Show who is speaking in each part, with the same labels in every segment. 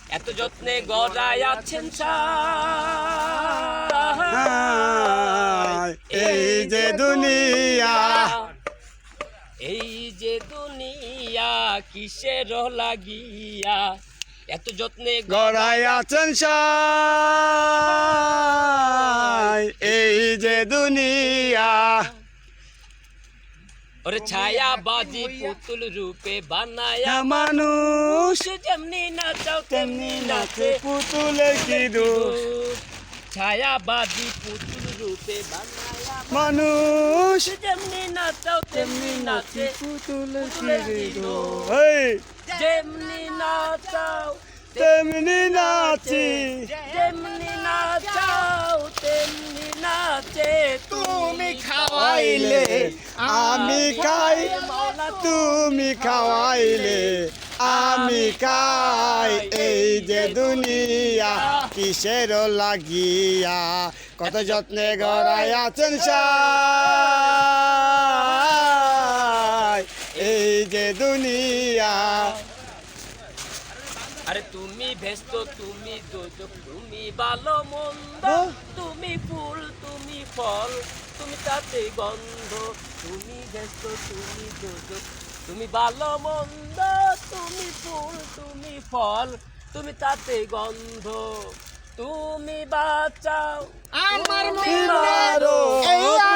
Speaker 1: এত যত্নে গড়াই আছেন
Speaker 2: এই যে দুনিয়া,
Speaker 1: এই যে দুনিয়া কিসের লাগিয়া এত যত্নে
Speaker 2: গড়াই আছেন এই যে দুনিয়া।
Speaker 1: ওরে ছায়া বাজি পুতুল রূপে বানায়া
Speaker 2: মানুষ
Speaker 1: যেমনি নাচাও তেমনি নাচে
Speaker 2: পুতুলে কি দোষ,
Speaker 1: ছায়া বাজি পুতুল রূপে বানায়া
Speaker 2: মানুষ
Speaker 1: যেমনি নাচাও তেমনি নাচে
Speaker 2: পুতুলে
Speaker 1: কি দোষ।
Speaker 2: এই
Speaker 1: যেমনি নাচাও
Speaker 2: তেমনি নাচি,
Speaker 1: যেমনি নাচাও তেমনি নাচে
Speaker 2: তুমি খাওয়াইলে আমি খাই, তুমি খাওয়াইলে আমি খাই। এই যে দুনিয়া কিসের লাগিয়া, কত যত্নে গড়াই আছেন এই যে দুনিয়া।
Speaker 1: আরে তুমি ব্যস্ত তুমি দোজক তুমি ভালো মন্দ তুমি ফুল তুমি ফল তুমি তাতে গন্ধ তুমি ব্যস্ত তুমি দোজক তুমি ভালো মন্দ তুমি ফুল তুমি ফল তুমি তাতে গন্ধ তুমি বাঁচাও
Speaker 2: আমার
Speaker 1: তুমি
Speaker 2: মারো,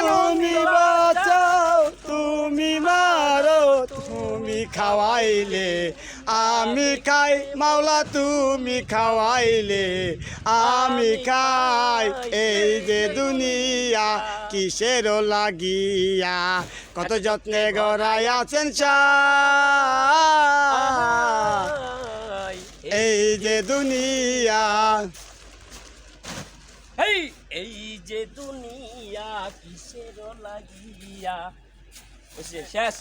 Speaker 2: তুমি বাঁচাও, তুমি মারো, তুমি খাওয়াইলে আমি খাই, মাওলা তুমি খাওয়াইলে আমি খাই। এই যে দুনিয়া কিসের লাগিয়া, কত যত্নে গড়াই আছেন এই যে দুনিয়া।
Speaker 1: এই যে দুনিয়া কিসের লাগিয়া শেষ